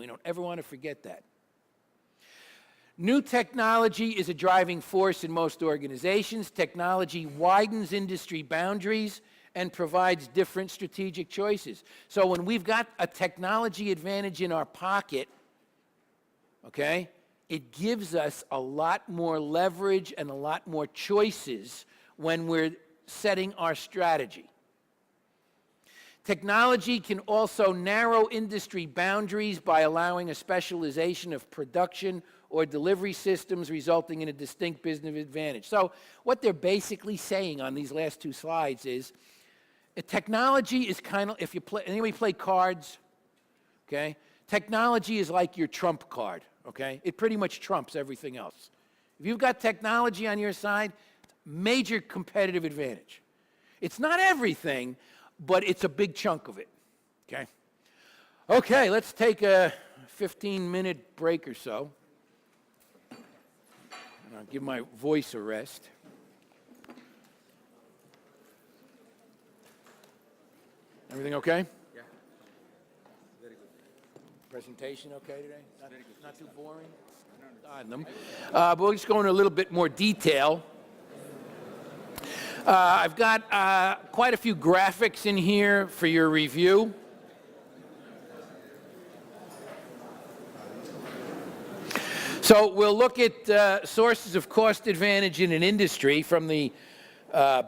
We don't ever want to forget that. New technology is a driving force in most organizations. Technology widens industry boundaries and provides different strategic choices. So when we've got a technology advantage in our pocket, okay, it gives us a lot more leverage and a lot more choices when we're setting our strategy. Technology can also narrow industry boundaries by allowing a specialization of production or delivery systems, resulting in a distinct business advantage. So what they're basically saying on these last two slides is, technology is kind of, if you play, anybody play cards, okay? Technology is like your trump card, okay? It pretty much trumps everything else. If you've got technology on your side, major competitive advantage. It's not everything, but it's a big chunk of it, okay? Okay, let's take a 15-minute break or so. And I'll give my voice a rest. Everything okay? Yeah. Very good. Presentation okay today? Not too boring? No. But we'll just go into a little bit more detail. I've got quite a few graphics in here for your review. So we'll look at sources of cost advantage in an industry from the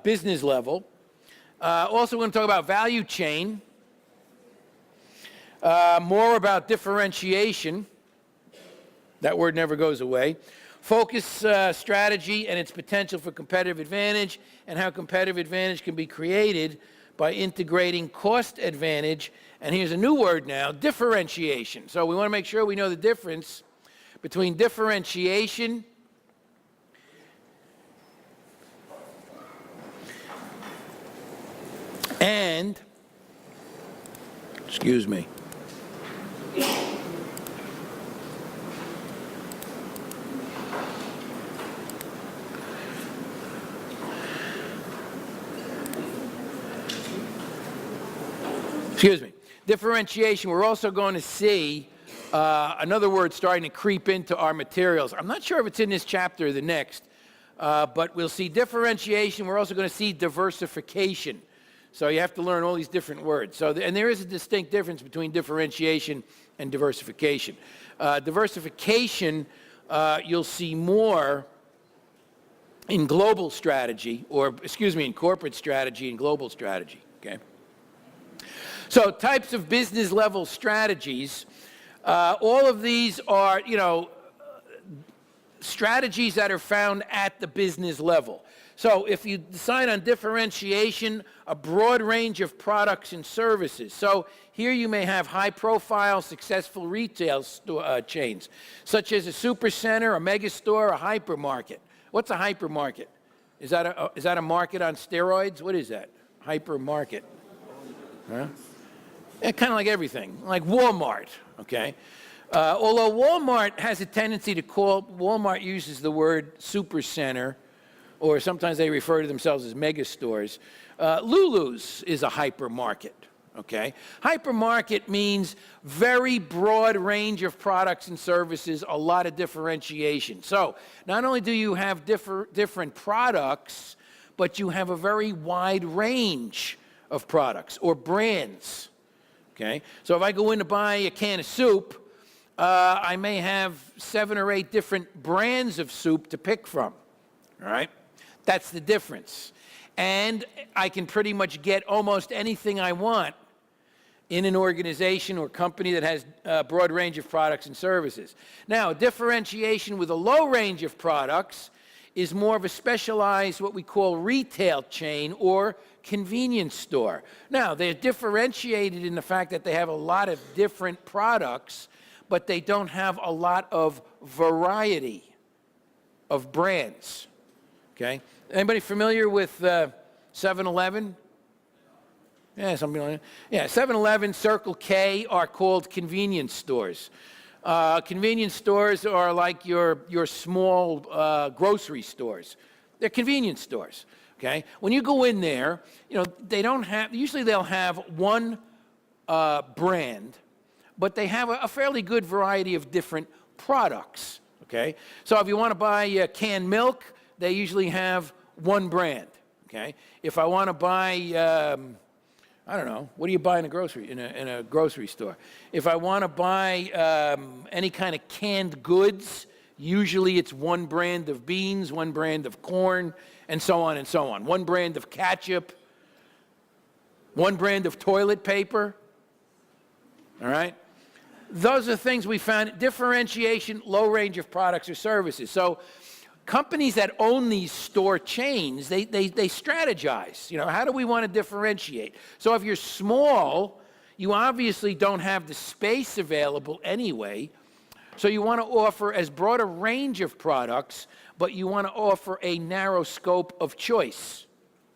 business level. Also, we're going to talk about value chain, more about differentiation. That word never goes away. Focus strategy and its potential for competitive advantage, and how competitive advantage can be created by integrating cost advantage. And here's a new word now, differentiation. So we want to make sure we know the difference between differentiation and, excuse me, differentiation. We're also going to see another word starting to creep into our materials. I'm not sure if it's in this chapter or the next, but we'll see differentiation. We're also going to see diversification. So you have to learn all these different words. So, and there is a distinct difference between differentiation and diversification. Diversification, you'll see more in global strategy, or excuse me, in corporate strategy and global strategy, okay? So types of business level strategies, all of these are, strategies that are found at the business level. So if you decide on differentiation, a broad range of products and services. So here you may have high-profile, successful retail chains, such as a supercenter, a megastore, a hypermarket. What's a hypermarket? Is that a market on steroids? What is that? Hypermarket. Huh? Yeah, kind of like everything, like Walmart, okay? Although Walmart has a tendency to Walmart uses the word supercenter, or sometimes they refer to themselves as megastores. Lulu's is a hypermarket, okay? Hypermarket means very broad range of products and services, a lot of differentiation. So not only do you have different products, but you have a very wide range of products or brands, okay? So if I go in to buy a can of soup, I may have 7 or 8 different brands of soup to pick from, all right? That's the difference. And I can pretty much get almost anything I want in an organization or company that has a broad range of products and services. Now, differentiation with a low range of products is more of a specialized, what we call retail chain or convenience store. Now, they're differentiated in the fact that they have a lot of different products, but they don't have a lot of variety of brands. Okay. Anybody familiar with 7-Eleven? Yeah, something like that. Yeah, 7-Eleven, Circle K are called convenience stores. Convenience stores are like your small grocery stores. They're convenience stores. Okay. When you go in there, they don't have. Usually they'll have one brand, but they have a fairly good variety of different products, okay? So if you want to buy canned milk, they usually have one brand, okay? If I want to buy, I don't know, what do you buy in a grocery store? If I want to buy any kind of canned goods, usually it's one brand of beans, one brand of corn, and so on and so on. One brand of ketchup, one brand of toilet paper, all right? Those are things we found: differentiation, low range of products or services. So companies that own these store chains, they strategize. You know, how do we want to differentiate? So if you're small, you obviously don't have the space available anyway. So you want to offer as broad a range of products, but you want to offer a narrow scope of choice.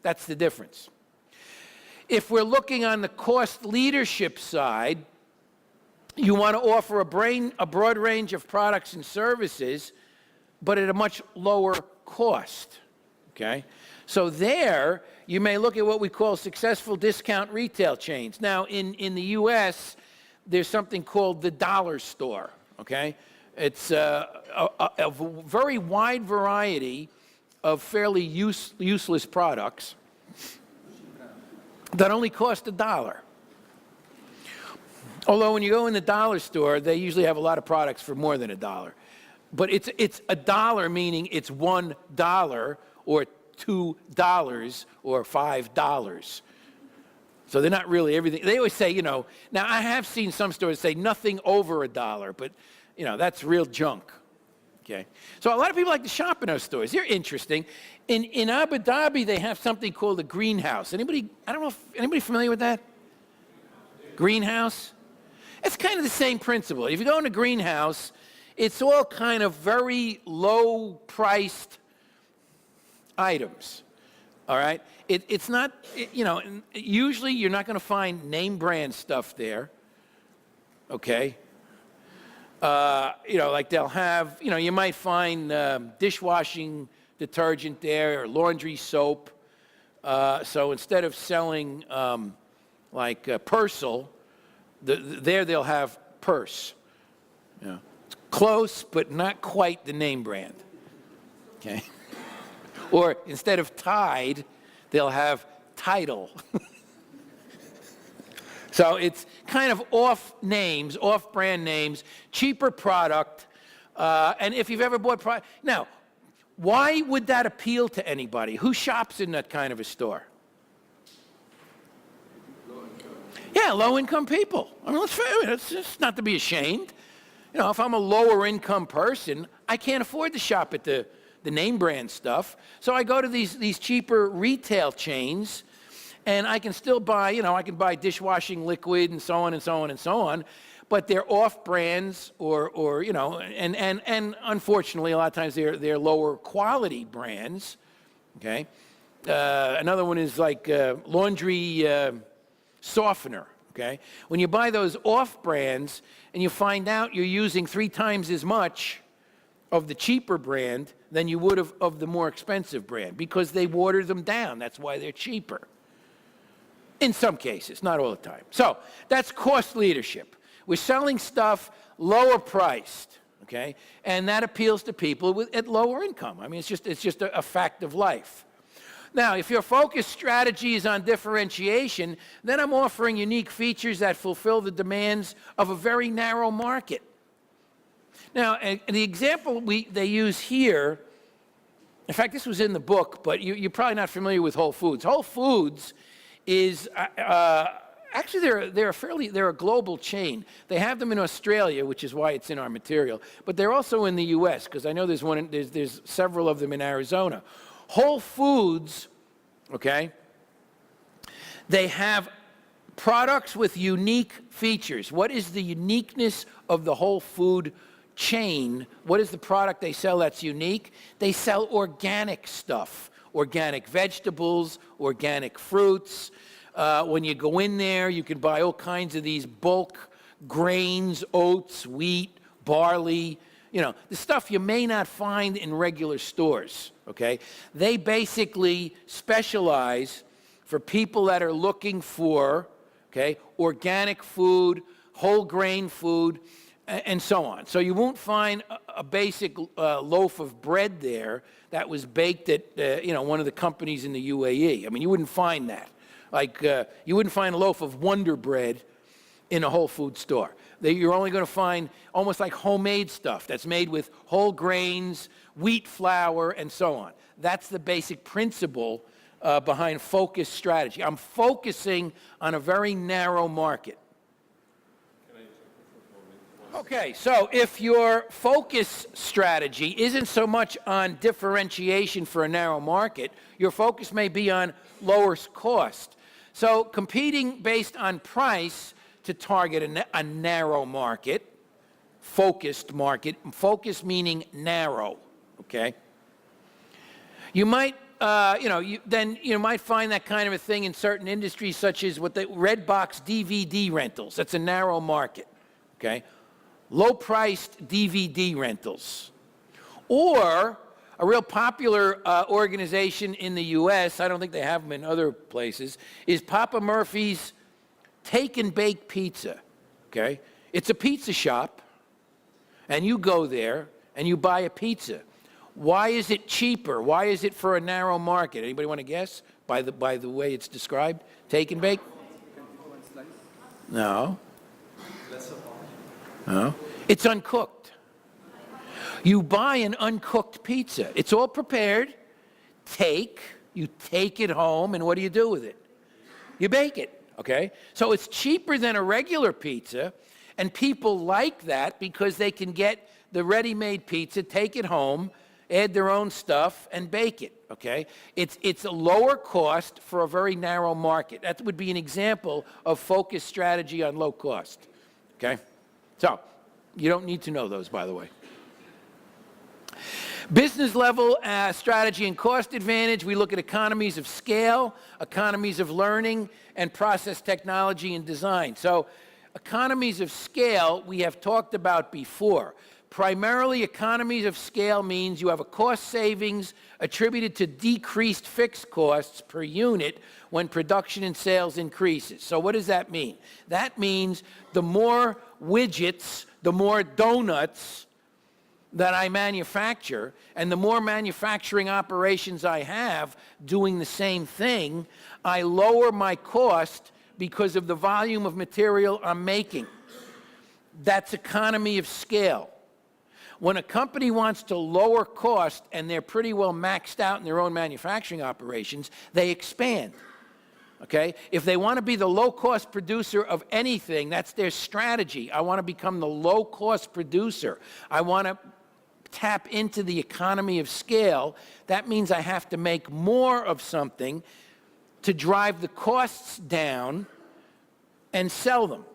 That's the difference. If we're looking on the cost leadership side, you want to offer a broad range of products and services, but at a much lower cost, okay? So there, you may look at what we call successful discount retail chains. Now, in the U.S., there's something called the dollar store, okay? It's a very wide variety of fairly useless products that only cost $1. Although when you go in the dollar store, they usually have a lot of products for more than $1. But it's $1, meaning it's $1 or $2 or $5. So they're not really everything. They always say, you know, now I have seen some stores say nothing over $1, but, you know, that's real junk. Okay. So a lot of people like to shop in those stores. They're interesting. In Abu Dhabi, they have something called a greenhouse. Anybody, I don't know if anybody familiar with that? Greenhouse? It's kind of the same principle. If you go in a greenhouse, it's all kind of very low-priced items, all right? It's not, you know, usually you're not going to find name brand stuff there, okay? You know, like they'll have, you know, you might find dishwashing detergent there or laundry soap. So instead of selling like Persil, there they'll have Purse. You know, it's close, but not quite the name brand. Okay. Or instead of Tide, they'll have Tidal. So it's kind of off-brand names, cheaper product. And if you've ever bought product, now, why would that appeal to anybody? Who shops in that kind of a store? Yeah, low-income people. I mean, it's just not to be ashamed. You know, if I'm a lower-income person, I can't afford to shop at the name brand stuff. So I go to these cheaper retail chains, and I can still buy, you know, I can buy dishwashing liquid and so on and so on and so on, but they're off-brands or you know, and unfortunately, a lot of times they're lower-quality brands, okay? Another one is like laundry softener, okay? When you buy those off-brands and you find out you're using 3 times as much of the cheaper brand than you would have of the more expensive brand because they water them down. That's why they're cheaper. In some cases, not all the time. So that's cost leadership. We're selling stuff lower priced, okay? And that appeals to people at lower income. I mean, it's just a fact of life. Now, if your focus strategy is on differentiation, then I'm offering unique features that fulfill the demands of a very narrow market. Now, and the example they use here, in fact, this was in the book, but you're probably not familiar with Whole Foods. Whole Foods is actually they're a global chain. They have them in Australia, which is why it's in our material, but they're also in the U.S. because I know there's several of them in Arizona. Whole Foods, okay, they have products with unique features. What is the uniqueness of the Whole Food chain? What is the product they sell that's unique? They sell organic stuff, organic vegetables, organic fruits. When you go in there, you can buy all kinds of these bulk grains, oats, wheat, barley, you know, the stuff you may not find in regular stores, okay? They basically specialize for people that are looking for, okay, organic food, whole grain food, and so on. So you won't find a basic loaf of bread there that was baked at one of the companies in the UAE. I mean, you wouldn't find that. Like you wouldn't find a loaf of Wonder Bread in a Whole Food store. You're only going to find almost like homemade stuff that's made with whole grains, wheat flour, and so on. That's the basic principle behind focus strategy. I'm focusing on a very narrow market. Okay, so if your focus strategy isn't so much on differentiation for a narrow market, your focus may be on lower cost. So competing based on price to target a narrow market, focused market, focus meaning narrow, okay? You might, you might find that kind of a thing in certain industries such as what the red box DVD rentals. That's a narrow market, okay? Low-priced DVD rentals. Or a real popular organization in the U.S., I don't think they have them in other places, is Papa Murphy's Take and Bake Pizza, okay? It's a pizza shop, and you go there, and you buy a pizza. Why is it cheaper? Why is it for a narrow market? Anybody want to guess by the way it's described? Take and Bake? No. No. It's uncooked. You buy an uncooked pizza. It's all prepared. You take it home, and what do you do with it? You bake it, okay? So it's cheaper than a regular pizza, and people like that because they can get the ready-made pizza, take it home, add their own stuff, and bake it, okay? It's a lower cost for a very narrow market. That would be an example of focus strategy on low cost, okay? So, you don't need to know those, by the way. Business level strategy and cost advantage. We look at economies of scale, economies of learning, and process technology and design. So, economies of scale we have talked about before. Primarily, economies of scale means you have a cost savings attributed to decreased fixed costs per unit when production and sales increases. So what does that mean? That means the more widgets, the more donuts that I manufacture, and the more manufacturing operations I have doing the same thing, I lower my cost because of the volume of material I'm making. That's economy of scale. When a company wants to lower cost and they're pretty well maxed out in their own manufacturing operations, they expand, okay? If they want to be the low-cost producer of anything, that's their strategy. I want to become the low-cost producer. I want to tap into the economy of scale. That means I have to make more of something to drive the costs down and sell them.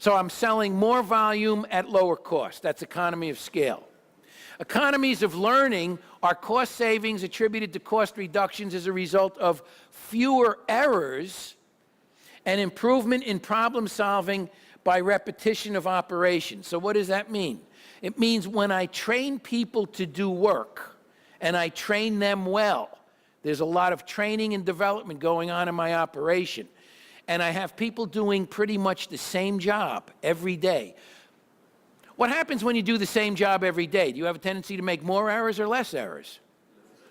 So I'm selling more volume at lower cost. That's economy of scale. Economies of learning are cost savings attributed to cost reductions as a result of fewer errors and improvement in problem solving by repetition of operations. So what does that mean? It means when I train people to do work and I train them well, there's a lot of training and development going on in my operation. And I have people doing pretty much the same job every day. What happens when you do the same job every day? Do you have a tendency to make more errors or less errors?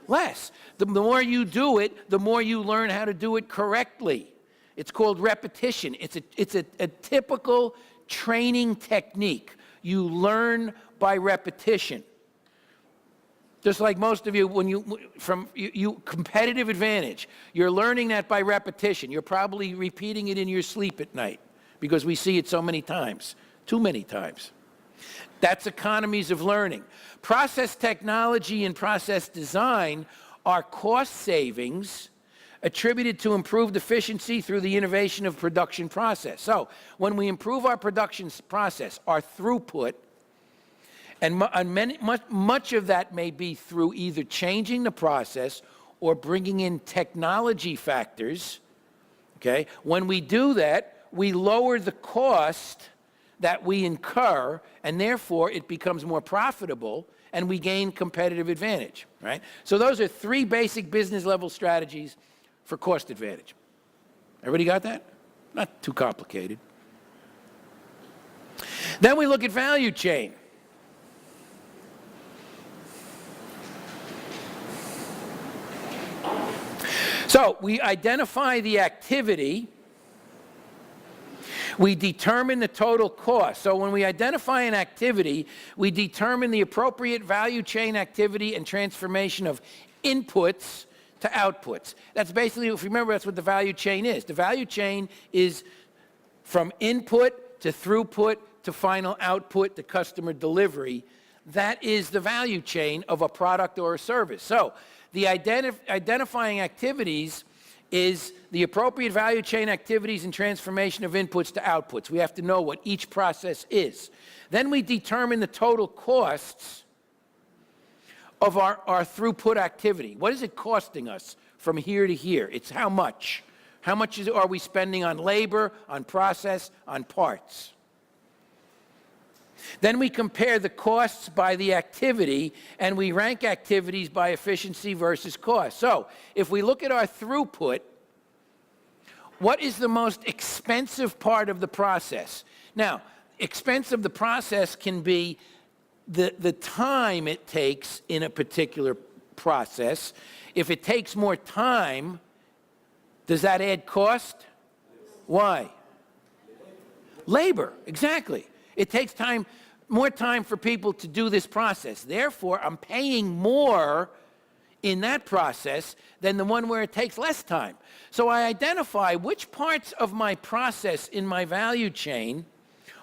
Less. The more you do it, the more you learn how to do it correctly. It's called repetition. It's a typical training technique. You learn by repetition. Just like most of you, when you competitive advantage, you're learning that by repetition. You're probably repeating it in your sleep at night because we see it so many times, too many times. That's economies of learning. Process technology and process design are cost savings attributed to improved efficiency through the innovation of production process. So when we improve our production process, our throughput, and much of that may be through either changing the process or bringing in technology factors, okay? When we do that, we lower the cost that we incur, and therefore it becomes more profitable, and we gain competitive advantage, right? So those are three basic business level strategies for cost advantage. Everybody got that? Not too complicated. Then we look at value chain. So we identify the activity. We determine the total cost. So when we identify an activity, we determine the appropriate value chain activity and transformation of inputs to outputs. That's basically, if you remember, that's what the value chain is. The value chain is from input to throughput to final output to customer delivery. That is the value chain of a product or a service. So the identifying activities is the appropriate value chain activities and transformation of inputs to outputs. We have to know what each process is. Then we determine the total costs of our throughput activity. What is it costing us from here to here? It's how much. How much are we spending on labor, on process, on parts? Then we compare the costs by the activity, and we rank activities by efficiency versus cost. So if we look at our throughput, what is the most expensive part of the process? Now, expense of the process can be the time it takes in a particular process. If it takes more time, does that add cost? Why? Labor, exactly. It takes time, more time for people to do this process. Therefore, I'm paying more in that process than the one where it takes less time. So I identify which parts of my process in my value chain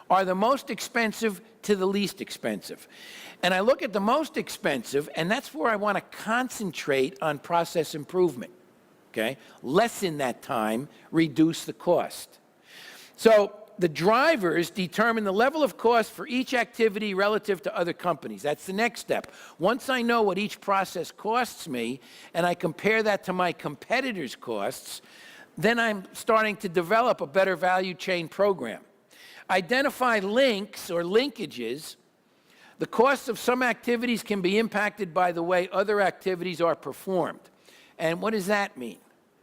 are the most expensive to the least expensive. And I look at the most expensive, and that's where I want to concentrate on process improvement. Okay? Lessen that time, reduce the cost. So the drivers determine the level of cost for each activity relative to other companies. That's the next step. Once I know what each process costs me, and I compare that to my competitors' costs, then I'm starting to develop a better value chain program. Identify links or linkages. The costs of some activities can be impacted by the way other activities are performed. And what does that mean?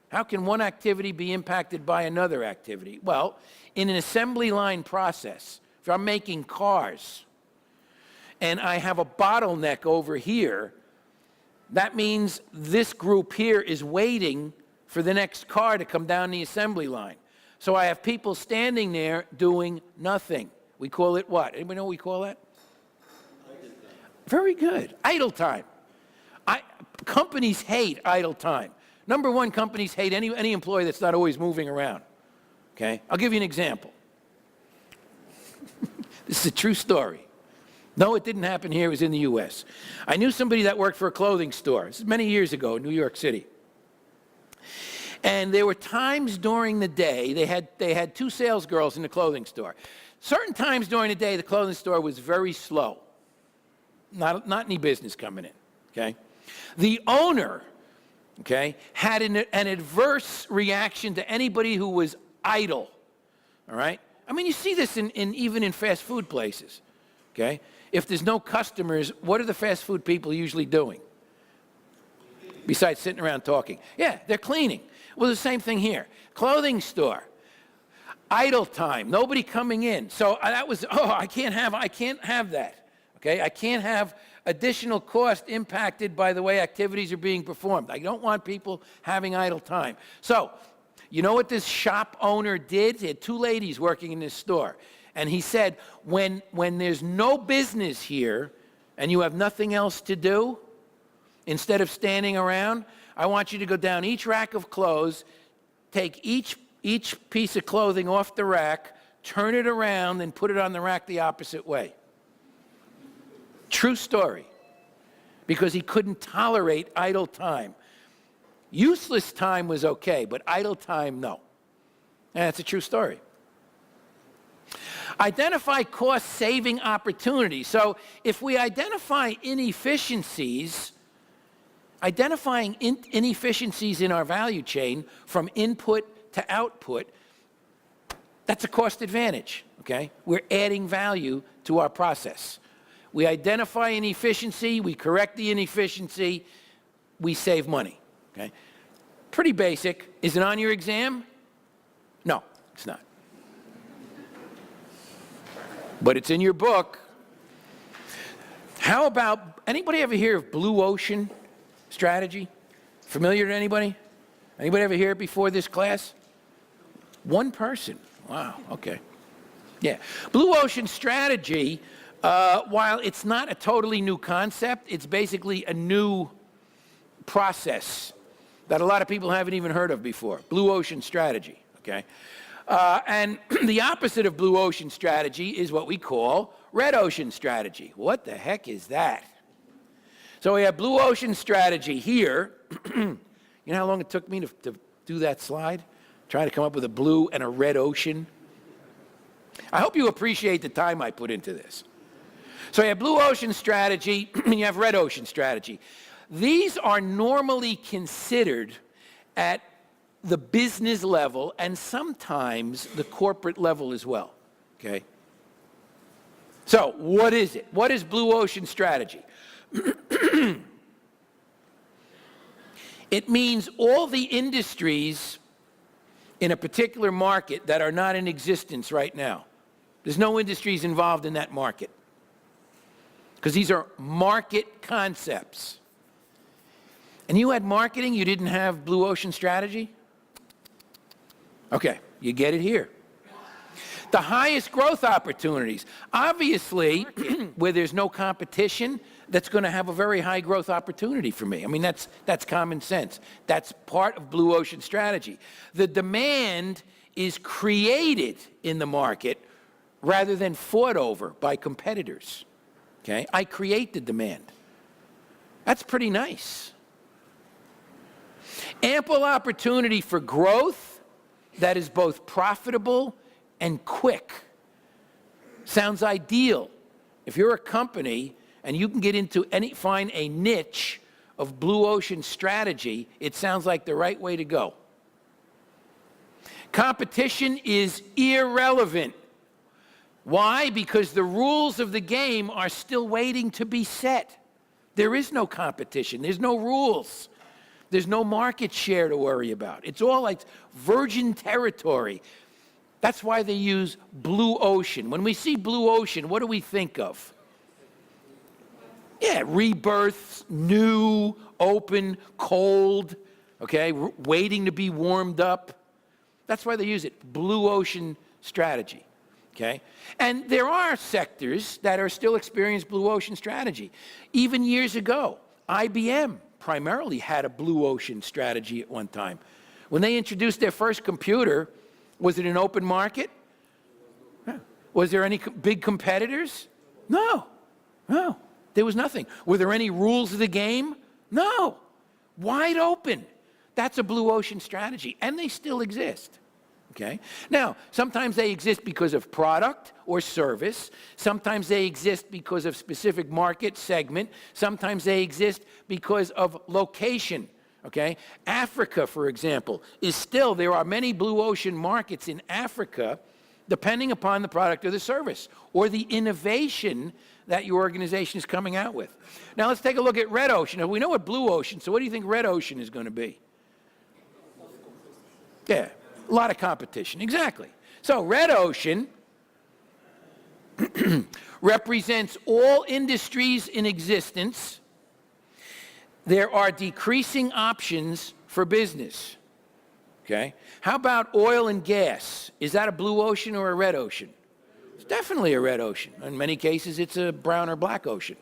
How can one activity be impacted by another activity? Well, in an assembly line process, if I'm making cars and I have a bottleneck over here, that means this group here is waiting for the next car to come down the assembly line. So I have people standing there doing nothing. We call it what? Anybody know what we call that? Very good. Idle time. Companies hate idle time. Number one, companies hate any employee that's not always moving around. Okay? I'll give you an example. This is a true story. No, it didn't happen here. It was in the U.S. I knew somebody that worked for a clothing store. This is many years ago in New York City. And there were times during the day, they had two sales girls in the clothing store. Certain times during the day, the clothing store was very slow. Not any business coming in, okay? The owner, okay, had an adverse reaction to anybody who was idle, all right? I mean, you see this even in fast food places, okay? If there's no customers, what are the fast food people usually doing? Besides sitting around talking. Yeah, they're cleaning. Well, the same thing here. Clothing store, idle time, nobody coming in. So that was, I can't have that, okay? I can't have additional cost impacted by the way activities are being performed. I don't want people having idle time. So, you know what this shop owner did? He had two ladies working in this store. And he said, when there's no business here and you have nothing else to do, instead of standing around, I want you to go down each rack of clothes, take each piece of clothing off the rack, turn it around, and put it on the rack the opposite way. True story. Because he couldn't tolerate idle time. Useless time was okay, but idle time, no. And that's a true story. Identify cost-saving opportunities. So if we identify inefficiencies, identifying inefficiencies in our value chain from input to output, that's a cost advantage, okay? We're adding value to our process. We identify inefficiency, we correct the inefficiency, we save money, okay? Pretty basic. Is it on your exam? No, it's not. but it's in your book. How about, anybody ever hear of blue ocean strategy? Familiar to anybody? Anybody ever hear it before this class? One person. Wow, okay. Yeah. Blue ocean strategy, while it's not a totally new concept, it's basically a new process that a lot of people haven't even heard of before. Blue ocean strategy, okay? And the opposite of blue ocean strategy is what we call red ocean strategy. What the heck is that? So we have blue ocean strategy here. You know how long it took me to do that slide? Trying to come up with a blue and a red ocean. I hope you appreciate the time I put into this. So you have blue ocean strategy, and you have red ocean strategy. These are normally considered at the business level and sometimes the corporate level as well, okay? So what is it? What is blue ocean strategy? It means all the industries in a particular market that are not in existence right now. There's no industries involved in that market because these are market concepts. And you had marketing, you didn't have blue ocean strategy? Okay, you get it here. The highest growth opportunities. Obviously, where there's no competition, that's going to have a very high growth opportunity for me. I mean, that's common sense. That's part of blue ocean strategy. The demand is created in the market rather than fought over by competitors. Okay? I create the demand. That's pretty nice. Ample opportunity for growth that is both profitable and quick. Sounds ideal. If you're a company and you can get into find a niche of blue ocean strategy, it sounds like the right way to go. Competition is irrelevant. Why? Because the rules of the game are still waiting to be set. There is no competition. There's no rules. There's no market share to worry about. It's all like virgin territory. That's why they use blue ocean. When we see blue ocean, what do we think of? Yeah, rebirths, new, open, cold, okay, waiting to be warmed up. That's why they use it, blue ocean strategy, okay? And there are sectors that are still experiencing blue ocean strategy. Even years ago, IBM primarily had a blue ocean strategy at one time. When they introduced their first computer, was it an open market? Yeah. Was there any big competitors? No, no. There was nothing. Were there any rules of the game? No. Wide open. That's a blue ocean strategy, and they still exist. Okay? Now, sometimes they exist because of product or service. Sometimes they exist because of specific market segment. Sometimes they exist because of location. Okay? Africa, for example, there are many blue ocean markets in Africa depending upon the product or the service or the innovation that your organization is coming out with. Now let's take a look at red ocean. Now, we know what blue ocean, so what do you think red ocean is going to be? Yeah, a lot of competition, exactly. So red ocean represents all industries in existence. There are decreasing options for business. Okay? How about oil and gas? Is that a blue ocean or a red ocean? It's definitely a red ocean. In many cases, it's a brown or black ocean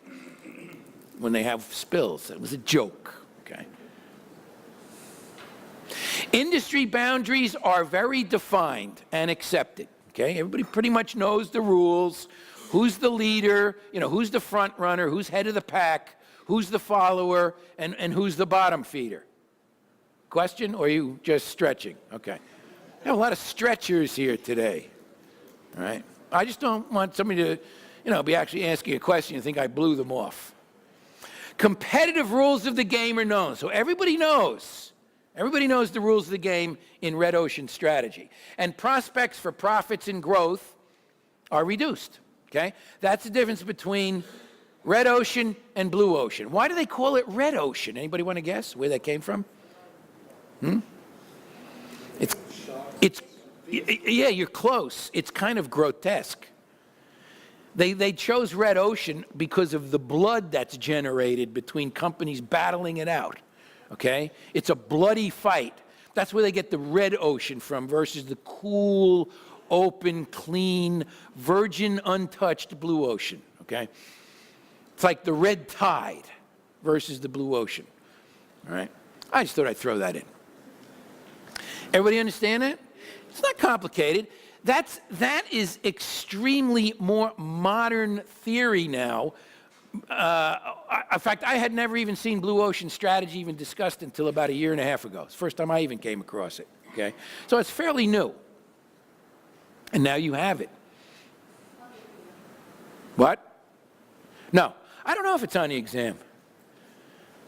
when they have spills. It was a joke. Okay? Industry boundaries are very defined and accepted. Okay? Everybody pretty much knows the rules. Who's the leader? Who's the front runner? Who's head of the pack? Who's the follower? And who's the bottom feeder? Question, or are you just stretching? Okay. I have a lot of stretchers here today. All right? I just don't want somebody to, be actually asking a question and think I blew them off. Competitive rules of the game are known. So everybody knows the rules of the game in red ocean strategy. And prospects for profits and growth are reduced. Okay? That's the difference between red ocean and blue ocean. Why do they call it red ocean? Anybody want to guess where that came from? Yeah, you're close. It's kind of grotesque. They chose Red Ocean because of the blood that's generated between companies battling it out, okay? It's a bloody fight. That's where they get the Red Ocean from versus the cool, open, clean, virgin, untouched blue ocean, okay? It's like the red tide versus the blue ocean, all right? I just thought I'd throw that in. Everybody understand that? It's not complicated. That is extremely more modern theory now. In fact, I had never even seen blue ocean strategy even discussed until about a year and a half ago. It's the first time I even came across it, okay? So it's fairly new. And now you have it. What? No, I don't know if it's on the exam.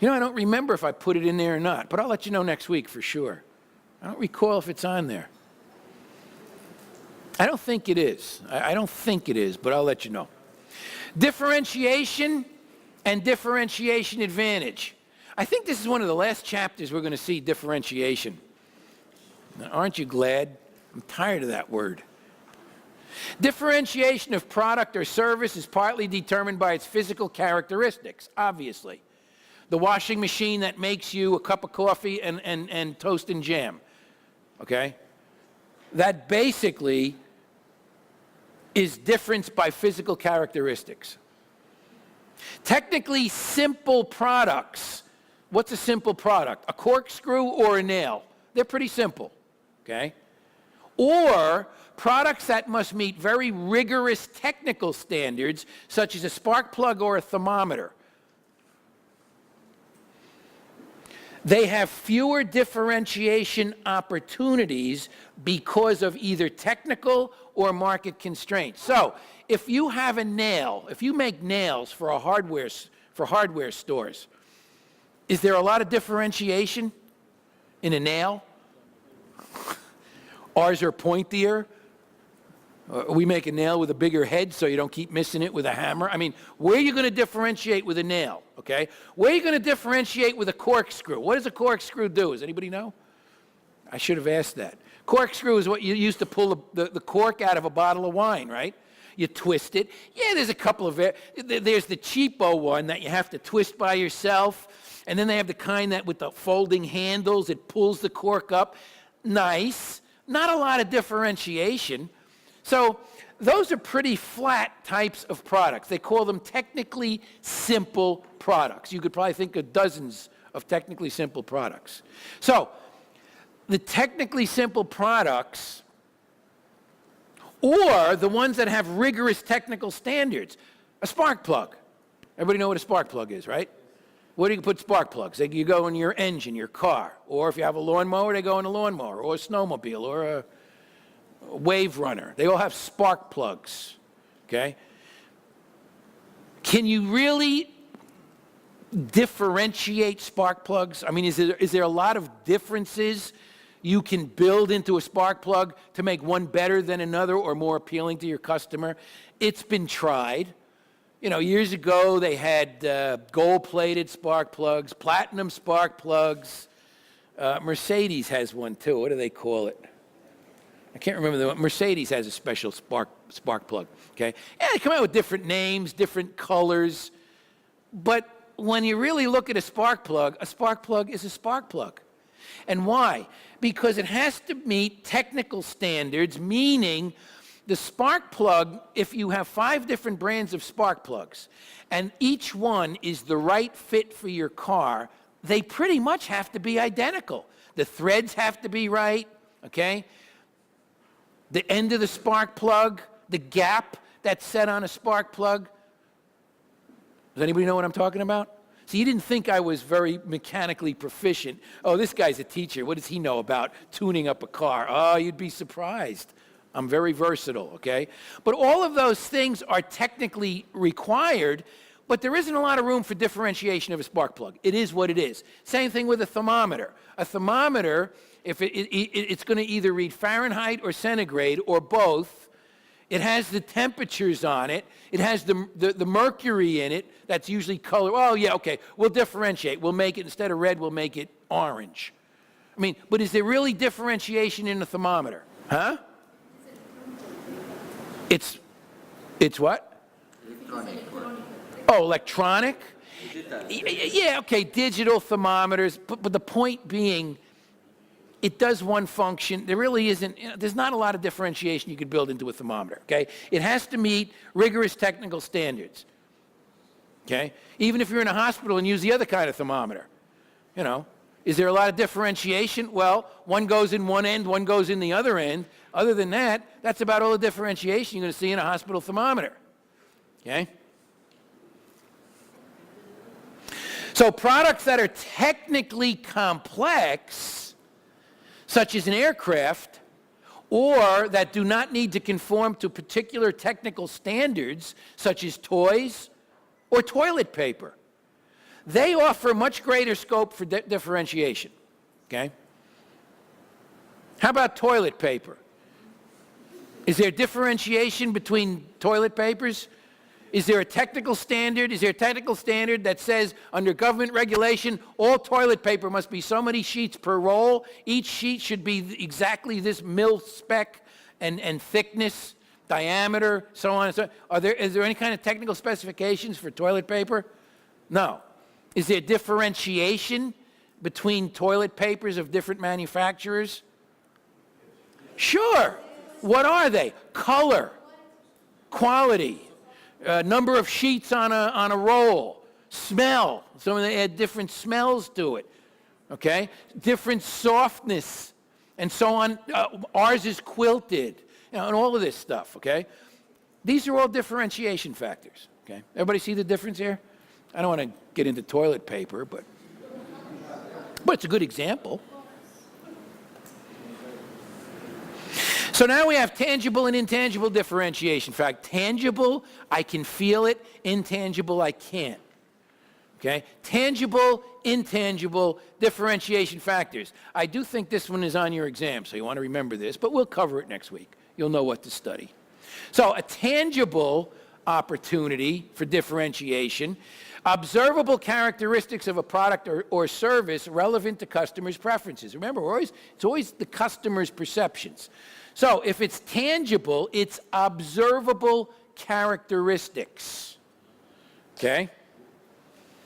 You know, I don't remember if I put it in there or not, but I'll let you know next week for sure. I don't recall if it's on there. I don't think it is. I don't think it is, but I'll let you know. Differentiation and differentiation advantage. I think this is one of the last chapters we're going to see differentiation. Now, aren't you glad? I'm tired of that word. Differentiation of product or service is partly determined by its physical characteristics, obviously. The washing machine that makes you a cup of coffee and toast and jam, okay? That basically is difference by physical characteristics. Technically simple products. What's a simple product? A corkscrew or a nail? They're pretty simple, okay? Or products that must meet very rigorous technical standards, such as a spark plug or a thermometer. They have fewer differentiation opportunities because of either technical or market constraints. So, if you have a nail, if you make nails for hardware stores, is there a lot of differentiation in a nail? Ours are pointier. We make a nail with a bigger head so you don't keep missing it with a hammer. I mean, where are you going to differentiate with a nail, okay? Where are you going to differentiate with a corkscrew? What does a corkscrew do? Does anybody know? I should have asked that. Corkscrew is what you use to pull the cork out of a bottle of wine, right? You twist it. Yeah, there's a couple of, there's the cheapo one that you have to twist by yourself, and then they have the kind that with the folding handles, it pulls the cork up. Nice. Not a lot of differentiation. So those are pretty flat types of products. They call them technically simple products. You could probably think of dozens of technically simple products. So the technically simple products, or the ones that have rigorous technical standards, a spark plug. Everybody know what a spark plug is, right? Where do you put spark plugs? You go in your engine, your car. Or if you have a lawnmower, they go in a lawnmower, or a snowmobile, or a Wave Runner. They all have spark plugs, okay? Can you really differentiate spark plugs? I mean, is there a lot of differences you can build into a spark plug to make one better than another or more appealing to your customer? It's been tried. You know, years ago they had gold-plated spark plugs, platinum spark plugs. Mercedes has one too. What do they call it? I can't remember. Mercedes has a special spark plug, okay? Yeah, they come out with different names, different colors. But when you really look at a spark plug is a spark plug. And why? Because it has to meet technical standards, meaning the spark plug, if you have 5 different brands of spark plugs, and each one is the right fit for your car, they pretty much have to be identical. The threads have to be right, okay? The end of the spark plug, the gap that's set on a spark plug. Does anybody know what I'm talking about? So you didn't think I was very mechanically proficient. Oh, this guy's a teacher. What does he know about tuning up a car? Oh, you'd be surprised. I'm very versatile, okay? But all of those things are technically required, but there isn't a lot of room for differentiation of a spark plug. It is what it is. Same thing with a thermometer. A thermometer, if it's going to either read Fahrenheit or centigrade or both. It has the temperatures on it. It has the mercury in it that's usually color. Oh, yeah, okay, we'll differentiate. We'll make it, instead of red, we'll make it orange. I mean, but is there really differentiation in a thermometer? Huh? It's what? Oh, electronic? Yeah, okay, digital thermometers, but the point being, it does one function. There really isn't, there's not a lot of differentiation you could build into a thermometer, okay? It has to meet rigorous technical standards, okay? Even if you're in a hospital and use the other kind of thermometer, you know, is there a lot of differentiation? Well, one goes in one end, one goes in the other end. Other than that, that's about all the differentiation you're going to see in a hospital thermometer, okay? So products that are technically complex, such as an aircraft, or that do not need to conform to particular technical standards, such as toys or toilet paper, they offer much greater scope for differentiation, okay? How about toilet paper? Is there differentiation between toilet papers? Is there a technical standard? Is there a technical standard that says under government regulation, all toilet paper must be so many sheets per roll? Each sheet should be exactly this mil spec and thickness, diameter, so on and so on. Is there any kind of technical specifications for toilet paper? No. Is there differentiation between toilet papers of different manufacturers? Sure. What are they? Color, quality, number of sheets on a roll, smell. Some of them add different smells to it, okay? Different softness, and so on. Ours is quilted, you know, and all of this stuff, okay? These are all differentiation factors, okay? Everybody see the difference here? I don't want to get into toilet paper, but it's a good example. So now we have tangible and intangible differentiation. In fact, tangible, I can feel it. Intangible, I can't. Okay? Tangible, intangible differentiation factors. I do think this one is on your exam, so you want to remember this, but we'll cover it next week. You'll know what to study. So a tangible opportunity for differentiation, observable characteristics of a product or service relevant to customers' preferences. Remember, it's always the customer's perceptions. So if it's tangible, it's observable characteristics. Okay?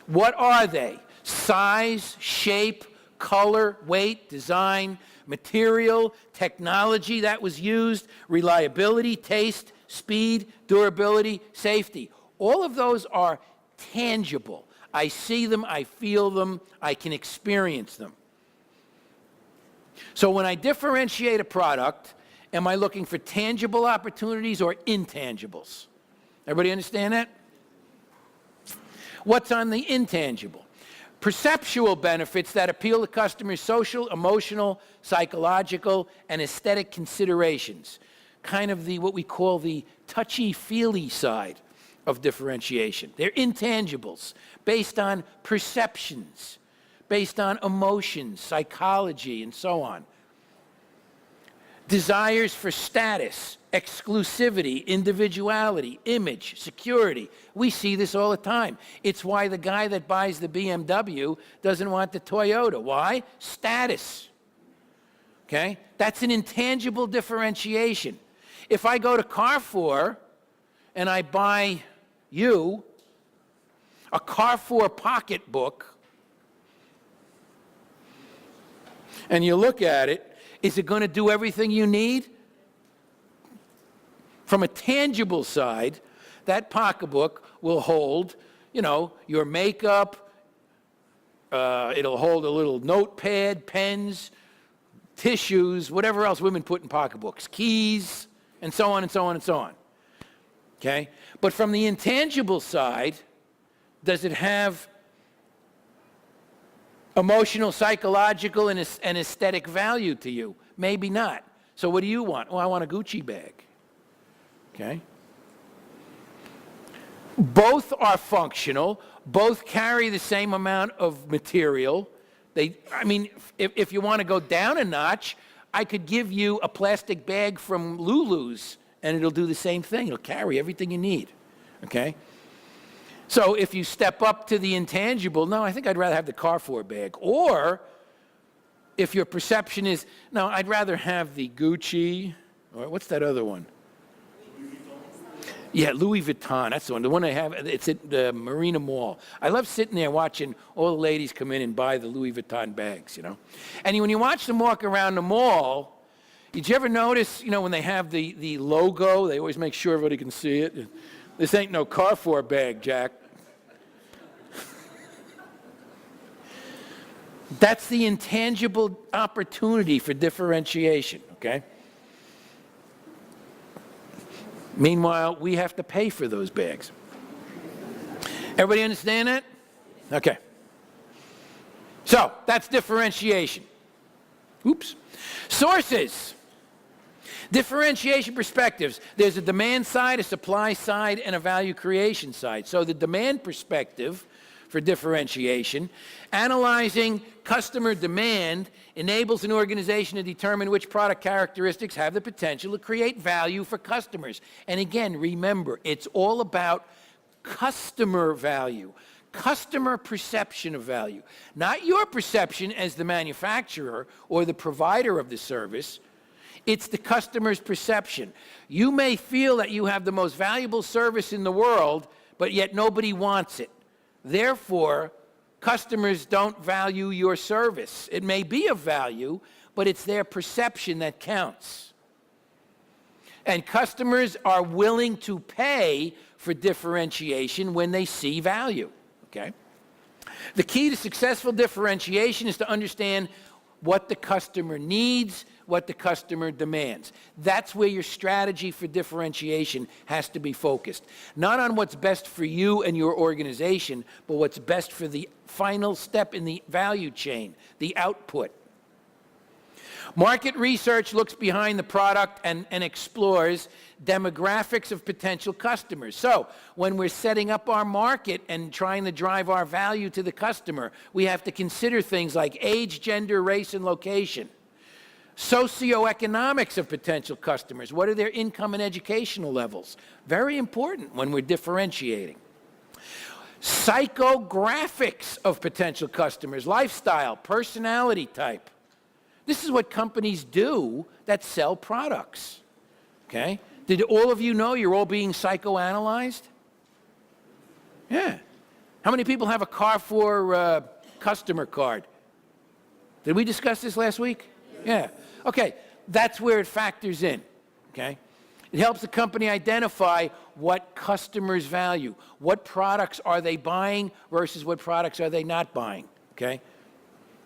What are they? Size, shape, color, weight, design, material, technology that was used, reliability, taste, speed, durability, safety. All of those are tangible. I see them, I feel them, I can experience them. So when I differentiate a product, am I looking for tangible opportunities or intangibles? Everybody understand that? What's on the intangible? Perceptual benefits that appeal to customers' social, emotional, psychological, and aesthetic considerations. Kind of what we call the touchy-feely side of differentiation. They're intangibles, based on perceptions, based on emotions, psychology, and so on. Desires for status, exclusivity, individuality, image, security. We see this all the time. It's why the guy that buys the BMW doesn't want the Toyota. Why? Status. Okay? That's an intangible differentiation. If I go to Carrefour and I buy you a Carrefour pocketbook, and you look at it, is it going to do everything you need? From a tangible side, that pocketbook will hold, you know, your makeup, it'll hold a little notepad, pens, tissues, whatever else women put in pocketbooks, keys, and so on and so on and so on. Okay? But from the intangible side, does it have emotional, psychological, and aesthetic value to you? Maybe not. So what do you want? Oh, I want a Gucci bag. Okay? Both are functional. Both carry the same amount of material. If you want to go down a notch, I could give you a plastic bag from Lulu's, and it'll do the same thing. It'll carry everything you need. Okay? So if you step up to the intangible, no, I think I'd rather have the Carrefour bag. Or if your perception is, no, I'd rather have the Gucci, or what's that other one? Yeah, Louis Vuitton, that's the one they have. It's at the Marina Mall. I love sitting there watching all the ladies come in and buy the Louis Vuitton bags, you know. And when you watch them walk around the mall, did you ever notice, you know, when they have the logo, they always make sure everybody can see it. This ain't no Carrefour bag, Jack. That's the intangible opportunity for differentiation, okay? Meanwhile, we have to pay for those bags. Everybody understand that? Okay. So, that's differentiation. Oops. Sources. Differentiation perspectives. There's a demand side, a supply side, and a value creation side. So the demand perspective for differentiation, analyzing customer demand enables an organization to determine which product characteristics have the potential to create value for customers. And again, remember, it's all about customer value, customer perception of value, not your perception as the manufacturer or the provider of the service. It's the customer's perception. You may feel that you have the most valuable service in the world, but yet nobody wants it. Therefore, customers don't value your service. It may be of value, but it's their perception that counts. And customers are willing to pay for differentiation when they see value, okay? The key to successful differentiation is to understand what the customer needs, what the customer demands. That's where your strategy for differentiation has to be focused. Not on what's best for you and your organization, but what's best for the final step in the value chain, the output. Market research looks behind the product and explores demographics of potential customers. So when we're setting up our market and trying to drive our value to the customer, we have to consider things like age, gender, race, and location. Socioeconomics of potential customers. What are their income and educational levels? Very important when we're differentiating. Psychographics of potential customers. Lifestyle, personality type. This is what companies do that sell products. Okay? Did all of you know you're all being psychoanalyzed? Yeah. How many people have a Carrefour customer card? Did we discuss this last week? Yeah. Okay, that's where it factors in, okay? It helps the company identify what customers value. What products are they buying versus what products are they not buying, okay?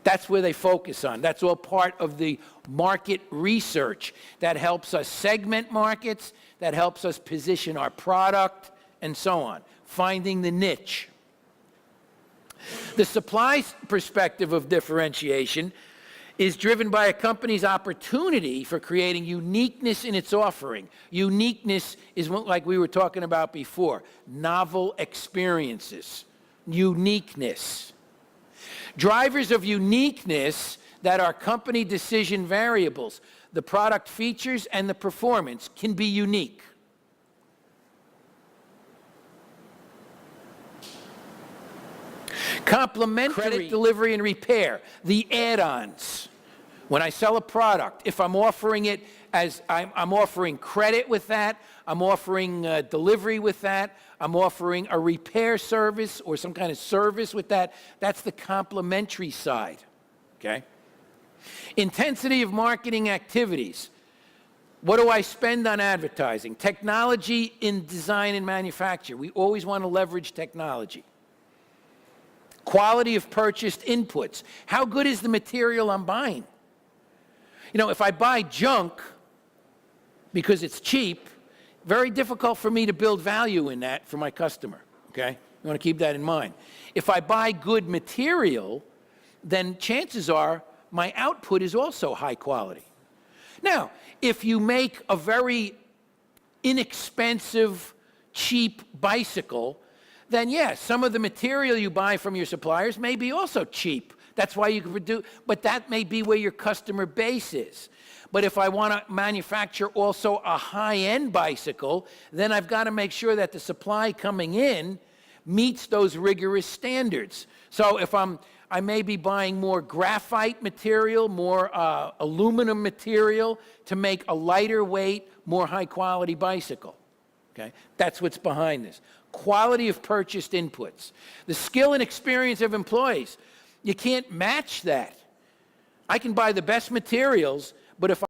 That's where they focus on. That's all part of the market research that helps us segment markets, that helps us position our product, and so on. Finding the niche. The supply perspective of differentiation is driven by a company's opportunity for creating uniqueness in its offering. Uniqueness is like we were talking about before, novel experiences, uniqueness. Drivers of uniqueness that are company decision variables, the product features and the performance can be unique. Complementary credit delivery and repair, the add-ons. When I sell a product, if I'm offering it as I'm offering credit with that, I'm offering delivery with that, I'm offering a repair service or some kind of service with that, that's the complementary side, okay? Intensity of marketing activities. What do I spend on advertising? Technology in design and manufacture. We always want to leverage technology. Quality of purchased inputs. How good is the material I'm buying? You know, if I buy junk because it's cheap, very difficult for me to build value in that for my customer, okay? You want to keep that in mind. If I buy good material, then chances are my output is also high quality. Now, if you make a very inexpensive, cheap bicycle, then yes, some of the material you buy from your suppliers may be also cheap. That's why you can produce, but that may be where your customer base is. But if I want to manufacture also a high-end bicycle, then I've got to make sure that the supply coming in meets those rigorous standards. So if I may be buying more graphite material, more aluminum material to make a lighter weight, more high-quality bicycle. Okay? That's what's behind this. Quality of purchased inputs. The skill and experience of employees. You can't match that. I can buy the best materials, but if